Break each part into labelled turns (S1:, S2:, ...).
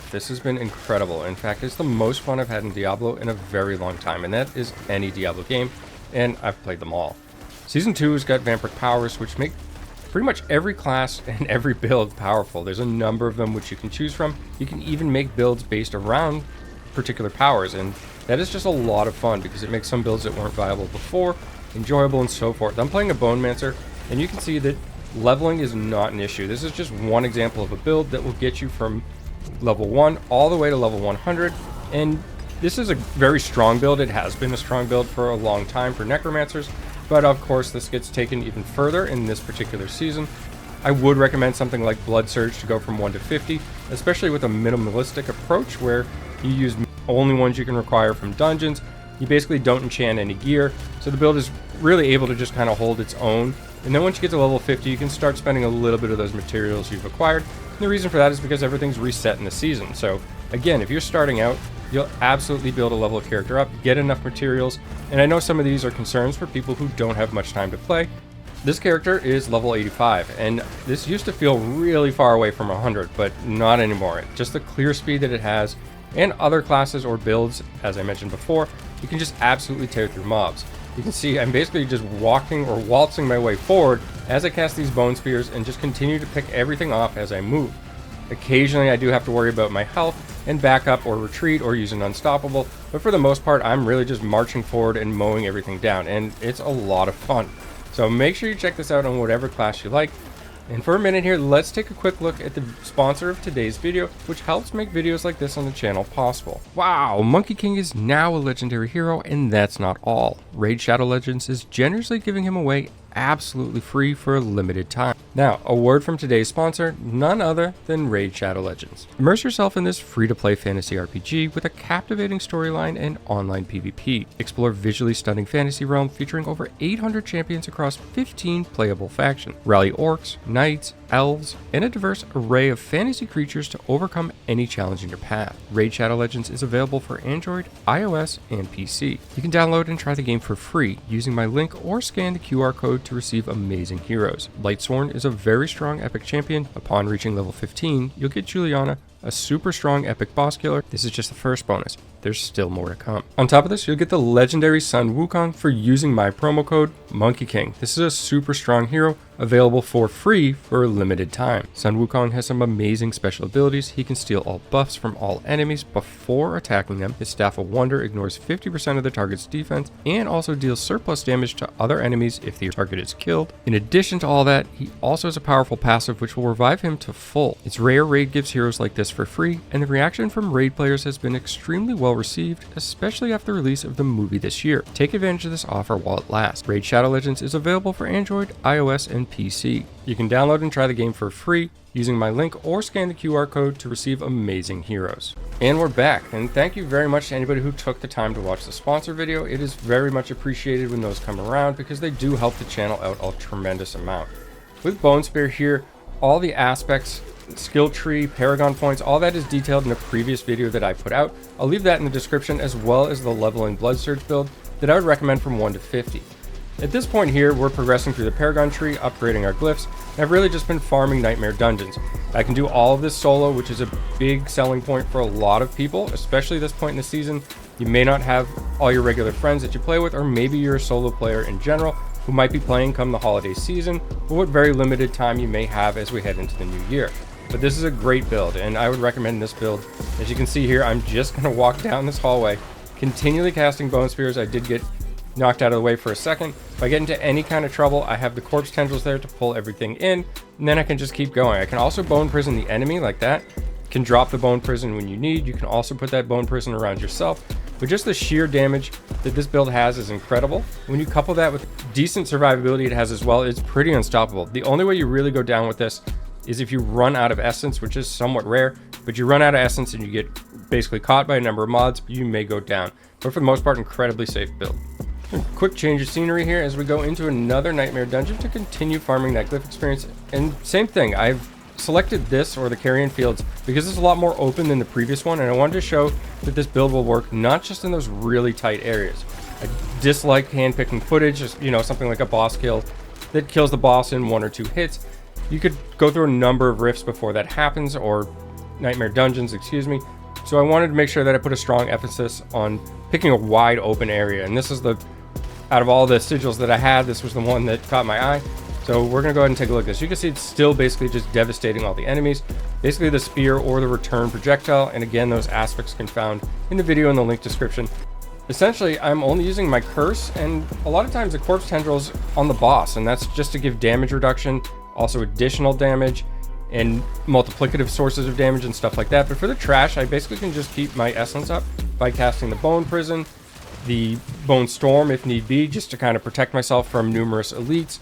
S1: life. This has been incredible. In fact, it's the most fun I've had in Diablo in a very long time, and that is any Diablo game, and I've played them all. Season 2 has got vampiric powers, which make pretty much every class and every build powerful. There's a number of them which you can choose from. You can even make builds based around particular powers, and that is just a lot of fun because it makes some builds that weren't viable before enjoyable and so forth. I'm playing a Bonemancer, and you can see that leveling is not an issue. This is just one example of a build that will get you from level 1 all the way to level 100, and this is a very strong build. It has been a strong build for a long time for Necromancers, but of course this gets taken even further in this particular season. I would recommend something like Blood Surge to go from 1 to 50, especially with a minimalistic approach where you use only ones you can require from dungeons. You basically don't enchant any gear, so the build is really able to just kind of hold its own. And then once you get to level 50, you can start spending a little bit of those materials you've acquired. And the reason for that is because everything's reset in the season. So again, if you're starting out, you'll absolutely be able to level a character up, get enough materials. And I know some of these are concerns for people who don't have much time to play. This character is level 85, and this used to feel really far away from 100, but not anymore. Just the clear speed that it has, and other classes or builds, as I mentioned before, you can just absolutely tear through mobs. You can see I'm basically just walking or waltzing my way forward as I cast these bone spheres and just continue to pick everything off as I move. Occasionally I do have to worry about my health and back up or retreat or use an unstoppable, but for the most part I'm really just marching forward and mowing everything down, and it's a lot of fun. So make sure you check this out on whatever class you like. And for a minute here, let's take a quick look at the sponsor of today's video, which helps make videos like this on the channel possible. Wow, Monkey King is now a legendary hero, and that's not all. Raid Shadow Legends is generously giving him away absolutely free for a limited time. Now, a word from today's sponsor, none other than Raid Shadow Legends. Immerse yourself in this free-to-play fantasy RPG with a captivating storyline and online PvP. Explore visually stunning fantasy realm featuring over 800 champions across 15 playable factions. Rally orcs, knights, elves, and a diverse array of fantasy creatures to overcome any challenge in your path. Raid Shadow Legends is available for Android, iOS, and PC. You can download and try the game for free using my link or scan the QR code to receive amazing heroes. Lightsworn is a very strong epic champion. Upon reaching level 15, you'll get Juliana, a super strong epic boss killer. This is just the first bonus. There's still more to come. On top of this, you'll get the legendary Sun Wukong for using my promo code Monkey King. This is a super strong hero available for free for a limited time. Sun Wukong has some amazing special abilities. He can steal all buffs from all enemies before attacking them. His Staff of Wonder ignores 50% of the target's defense and also deals surplus damage to other enemies if the target is killed. In addition to all that, he also has a powerful passive which will revive him to full. It's rare Raid gives heroes like this for free, and the reaction from Raid players has been extremely well received, especially after the release of the movie this year. Take advantage of this offer while it lasts. Raid Shadow Legends is available for Android, iOS, and PC. You can download and try the game for free using my link or scan the QR code to receive amazing heroes. And we're back, and thank you very much to anybody who took the time to watch the sponsor video. It is very much appreciated when those come around because they do help the channel out a tremendous amount. With Bone Spear here, all the aspects, skill tree, paragon points, all that is detailed in a previous video that I put out. I'll leave that in the description, as well as the leveling Blood Surge build that I would recommend from 1 to 50. At this point here, we're progressing through the paragon tree, upgrading our glyphs, and I've really just been farming nightmare dungeons. I can do all of this solo, which is a big selling point for a lot of people, especially this point in the season. You may not have all your regular friends that you play with, or maybe you're a solo player in general who might be playing come the holiday season, or what very limited time you may have as we head into the new year. But this is a great build, and I would recommend this build. As you can see here, I'm just going to walk down this hallway, continually casting Bone Spears. I did get knocked out of the way for a second. If I get into any kind of trouble, I have the corpse tendrils there to pull everything in, and then I can just keep going. I can also bone prison the enemy like that. Can drop the bone prison when you need. You can also put that bone prison around yourself. But just the sheer damage that this build has is incredible. When you couple that with decent survivability it has as well, it's pretty unstoppable. The only way you really go down with this is if you run out of essence, which is somewhat rare, but you run out of essence and you get basically caught by a number of mods, you may go down. But for the most part, incredibly safe build. A quick change of scenery here as we go into another nightmare dungeon to continue farming that glyph experience. And same thing, I've selected this or the Carrion Fields because it's a lot more open than the previous one, and I wanted to show that this build will work not just in those really tight areas. I dislike hand-picking footage, just, you know, something like a boss kill that kills the boss in 1 or 2 hits. You could go through a number of rifts before that happens, or nightmare dungeons, excuse me. So I wanted to make sure that I put a strong emphasis on picking a wide open area. And this is out of all the sigils that I had, this was the one that caught my eye. So we're gonna go ahead and take a look at this. You can see it's still basically just devastating all the enemies. Basically the spear or the return projectile. And again, those aspects can be found in the video in the link description. Essentially, I'm only using my curse and a lot of times the corpse tendrils on the boss, and that's just to give damage reduction, also additional damage and multiplicative sources of damage and stuff like that. But for the trash, I basically can just keep my essence up by casting the Bone Prison, the Bone Storm if need be, just to kind of protect myself from numerous elites.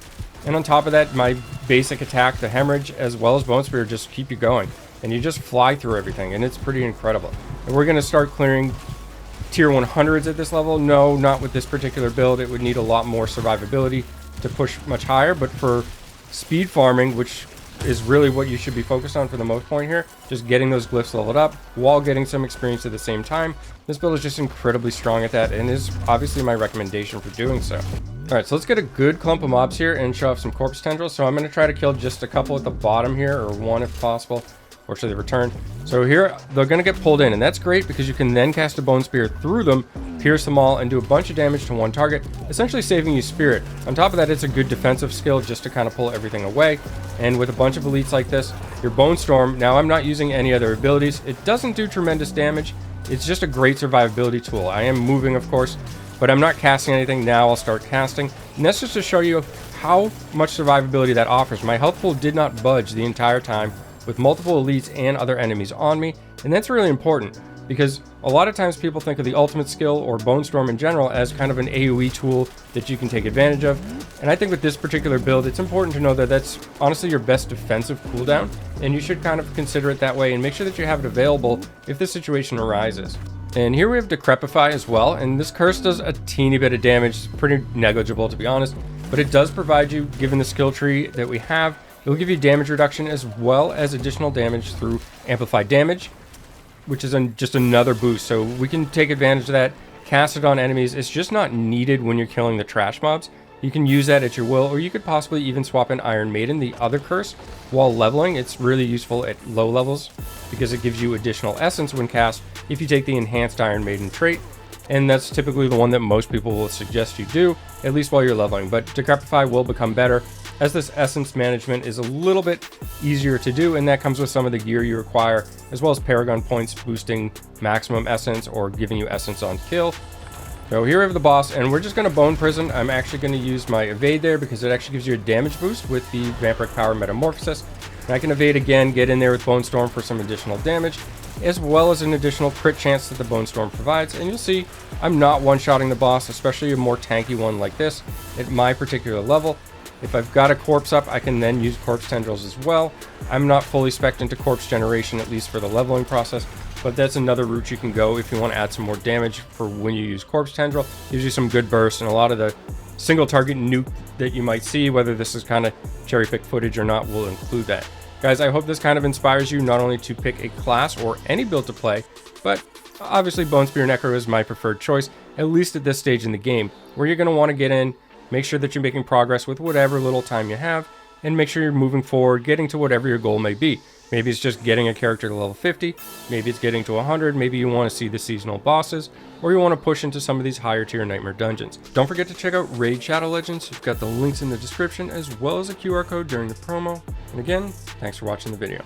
S1: And on top of that, my basic attack, the Hemorrhage, as well as Bone Spear, just keep you going. And you just fly through everything, and it's pretty incredible. And we're going to start clearing tier 100s at this level. No, not with this particular build. It would need a lot more survivability to push much higher. But for speed farming, which is really what you should be focused on for the most point here, just getting those glyphs leveled up while getting some experience at the same time, this build is just incredibly strong at that and is obviously my recommendation for doing so. Alright, so let's get a good clump of mobs here and show off some corpse tendrils. So I'm going to try to kill just a couple at the bottom here, or one if possible. Fortunately, they return. So here, they're going to get pulled in, and that's great because you can then cast a Bone Spear through them, pierce them all, and do a bunch of damage to one target, essentially saving you spirit. On top of that, it's a good defensive skill just to kind of pull everything away. And with a bunch of elites like this, your Bone Storm, now I'm not using any other abilities. It doesn't do tremendous damage. It's just a great survivability tool. I am moving, of course, but I'm not casting anything. Now I'll start casting. And that's just to show you how much survivability that offers. My health pool did not budge the entire time, with multiple elites and other enemies on me, and that's really important because a lot of times people think of the ultimate skill or Bone Storm in general as kind of an AoE tool that you can take advantage of, and I think with this particular build it's important to know that that's honestly your best defensive cooldown, and you should kind of consider it that way and make sure that you have it available if the situation arises. And here we have Decrepify as well, and this curse does a teeny bit of damage. It's pretty negligible to be honest, but it does provide you, given the skill tree that we have, it will give you damage reduction as well as additional damage through amplified damage, which is just another boost. So we can take advantage of that, cast it on enemies. It's just not needed when you're killing the trash mobs. You can use that at your will, or you could possibly even swap in Iron Maiden, the other curse, while leveling. It's really useful at low levels because it gives you additional essence when cast if you take the enhanced Iron Maiden trait. And that's typically the one that most people will suggest you do, at least while you're leveling. But Decrepify will become better, as this essence management is a little bit easier to do, and that comes with some of the gear you require, as well as Paragon points boosting maximum essence or giving you essence on kill. So here we have the boss, and we're just going to Bone Prison. I'm actually going to use my evade there because it actually gives you a damage boost with the Vampiric Power Metamorphosis. And I can evade again, get in there with Bone Storm for some additional damage, as well as an additional crit chance that the Bone Storm provides. And you'll see I'm not one-shotting the boss, especially a more tanky one like this at my particular level. If I've got a corpse up, I can then use corpse tendrils as well. I'm not fully spec'd into corpse generation, at least for the leveling process, but that's another route you can go if you want to add some more damage for when you use corpse tendril. Gives you some good bursts, and a lot of the single target nuke that you might see, whether this is kind of cherry pick footage or not, will include that. Guys, I hope this kind of inspires you not only to pick a class or any build to play, but obviously Bone Spear Necro is my preferred choice, at least at this stage in the game, where you're going to want to get in, make sure that you're making progress with whatever little time you have, and make sure you're moving forward, getting to whatever your goal may be. Maybe it's just getting a character to level 50, maybe it's getting to 100, maybe you want to see the seasonal bosses, or you want to push into some of these higher tier Nightmare dungeons. Don't forget to check out Raid Shadow Legends. You've got the links in the description, as well as a QR code during the promo. And again, thanks for watching the video.